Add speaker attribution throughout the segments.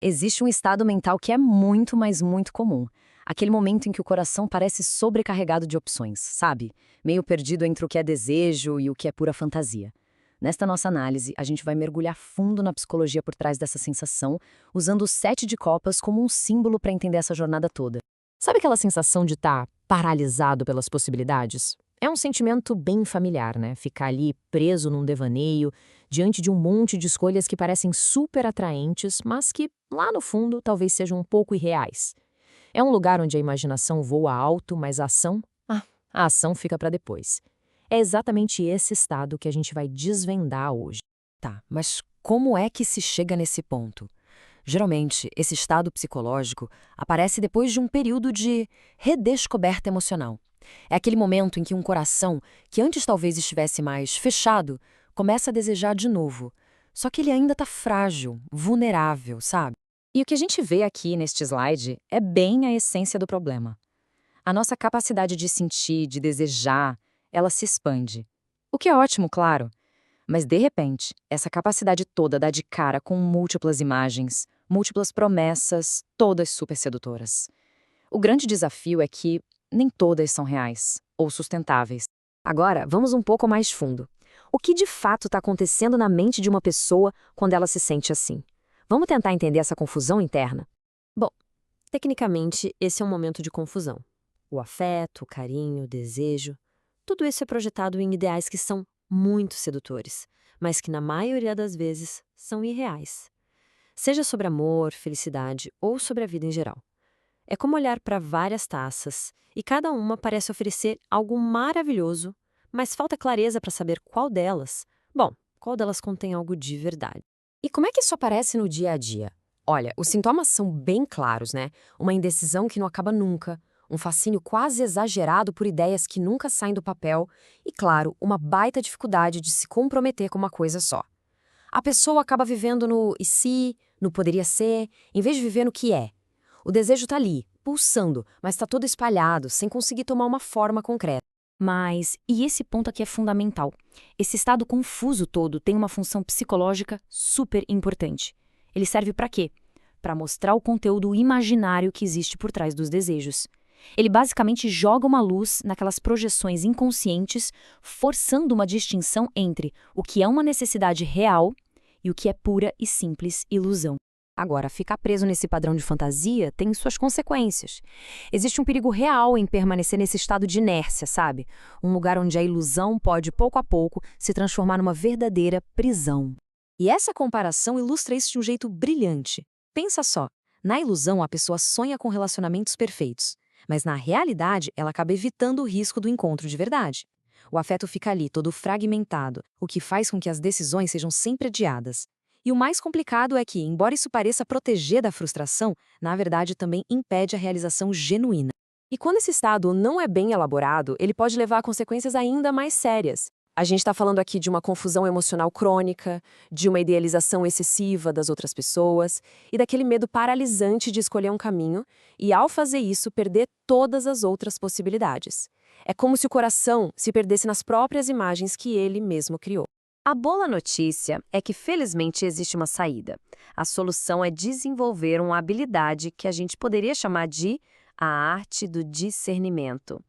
Speaker 1: Existe um estado mental que é muito, mas muito comum. Aquele momento em que o coração parece sobrecarregado de opções, sabe? Meio perdido entre o que é desejo e o que é pura fantasia. Nesta nossa análise, a gente vai mergulhar fundo na psicologia por trás dessa sensação, usando o 7 de copas como um símbolo para entender essa jornada toda. Sabe aquela sensação de estar paralisado pelas possibilidades? É um sentimento bem familiar, né? Ficar ali preso num devaneio, diante de um monte de escolhas que parecem super atraentes, mas que, lá no fundo, talvez sejam um pouco irreais. É um lugar onde a imaginação voa alto, mas a ação fica para depois. É exatamente esse estado que a gente vai desvendar hoje.
Speaker 2: Tá, mas como é que se chega nesse ponto? Geralmente, esse estado psicológico aparece depois de um período de redescoberta emocional. É aquele momento em que um coração, que antes talvez estivesse mais fechado, começa a desejar de novo. Só que ele ainda está frágil, vulnerável, sabe?
Speaker 1: E o que a gente vê aqui neste slide é bem a essência do problema. A nossa capacidade de sentir, de desejar, ela se expande. O que é ótimo, claro. Mas, de repente, essa capacidade toda dá de cara com múltiplas imagens, múltiplas promessas, todas super sedutoras. O grande desafio é que nem todas são reais ou sustentáveis. Agora, vamos um pouco mais fundo. O que de fato está acontecendo na mente de uma pessoa quando ela se sente assim? Vamos tentar entender essa confusão interna?
Speaker 3: Bom, tecnicamente, esse é um momento de confusão. O afeto, o carinho, o desejo, tudo isso é projetado em ideais que são muito sedutores, mas que na maioria das vezes são irreais. Seja sobre amor, felicidade ou sobre a vida em geral. É como olhar para várias taças e cada uma parece oferecer algo maravilhoso, mas falta clareza para saber qual delas contém algo de verdade.
Speaker 2: E como é que isso aparece no dia a dia? Olha, os sintomas são bem claros, né? Uma indecisão que não acaba nunca, um fascínio quase exagerado por ideias que nunca saem do papel e, claro, uma baita dificuldade de se comprometer com uma coisa só. A pessoa acaba vivendo no e se, no poderia ser, em vez de viver no que é. O desejo está ali, pulsando, mas está todo espalhado, sem conseguir tomar uma forma concreta.
Speaker 1: E esse ponto aqui é fundamental. Esse estado confuso todo tem uma função psicológica super importante. Ele serve para quê? Para mostrar o conteúdo imaginário que existe por trás dos desejos. Ele basicamente joga uma luz naquelas projeções inconscientes, forçando uma distinção entre o que é uma necessidade real e o que é pura e simples ilusão. Agora, ficar preso nesse padrão de fantasia tem suas consequências. Existe um perigo real em permanecer nesse estado de inércia, sabe? Um lugar onde a ilusão pode, pouco a pouco, se transformar numa verdadeira prisão. E essa comparação ilustra isso de um jeito brilhante. Pensa só, na ilusão a pessoa sonha com relacionamentos perfeitos, mas na realidade ela acaba evitando o risco do encontro de verdade. O afeto fica ali, todo fragmentado, o que faz com que as decisões sejam sempre adiadas. E o mais complicado é que, embora isso pareça proteger da frustração, na verdade também impede a realização genuína.
Speaker 2: E quando esse estado não é bem elaborado, ele pode levar a consequências ainda mais sérias. A gente está falando aqui de uma confusão emocional crônica, de uma idealização excessiva das outras pessoas e daquele medo paralisante de escolher um caminho e, ao fazer isso, perder todas as outras possibilidades. É como se o coração se perdesse nas próprias imagens que ele mesmo criou.
Speaker 1: A boa notícia é que, felizmente, existe uma saída. A solução é desenvolver uma habilidade que a gente poderia chamar de a arte do discernimento.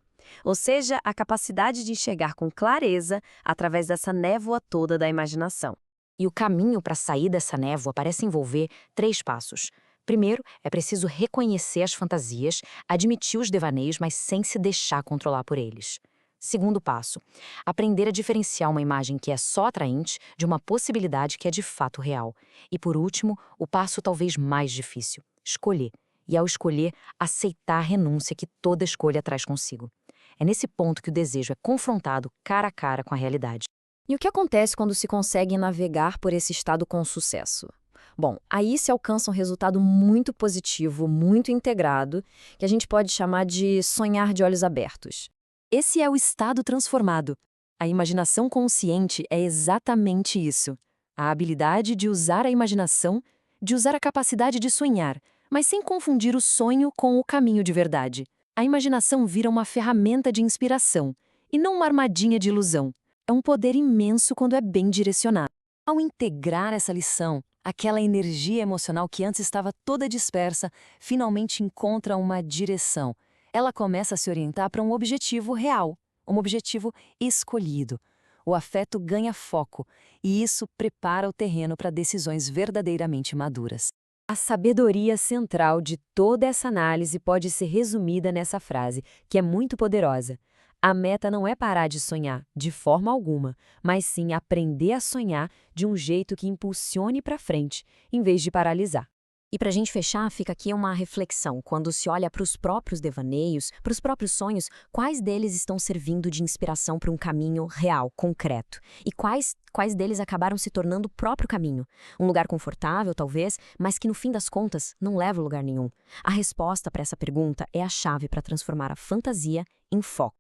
Speaker 1: Ou seja, a capacidade de enxergar com clareza através dessa névoa toda da imaginação. E o caminho para sair dessa névoa parece envolver 3 passos. Primeiro, é preciso reconhecer as fantasias, admitir os devaneios, mas sem se deixar controlar por eles. Segundo passo, aprender a diferenciar uma imagem que é só atraente de uma possibilidade que é de fato real. E por último, o passo talvez mais difícil, escolher. E ao escolher, aceitar a renúncia que toda escolha traz consigo. É nesse ponto que o desejo é confrontado cara a cara com a realidade. E o que acontece quando se consegue navegar por esse estado com sucesso? Bom, aí se alcança um resultado muito positivo, muito integrado, que a gente pode chamar de sonhar de olhos abertos. Esse é o estado transformado. A imaginação consciente é exatamente isso. A habilidade de usar a imaginação, de usar a capacidade de sonhar, mas sem confundir o sonho com o caminho de verdade. A imaginação vira uma ferramenta de inspiração, e não uma armadilha de ilusão. É um poder imenso quando é bem direcionado. Ao integrar essa lição,
Speaker 4: Aquela energia emocional que antes estava toda dispersa, finalmente encontra uma direção. Ela começa a se orientar para um objetivo real, um objetivo escolhido. O afeto ganha foco, e isso prepara o terreno para decisões verdadeiramente maduras.
Speaker 2: A sabedoria central de toda essa análise pode ser resumida nessa frase, que é muito poderosa. A meta não é parar de sonhar, de forma alguma, mas sim aprender a sonhar de um jeito que impulsione para frente, em vez de paralisar.
Speaker 3: E para a gente fechar, fica aqui uma reflexão. Quando se olha para os próprios devaneios, para os próprios sonhos, quais deles estão servindo de inspiração para um caminho real, concreto? E quais deles acabaram se tornando o próprio caminho? Um lugar confortável, talvez, mas que no fim das contas não leva a lugar nenhum. A resposta para essa pergunta é a chave para transformar a fantasia em foco.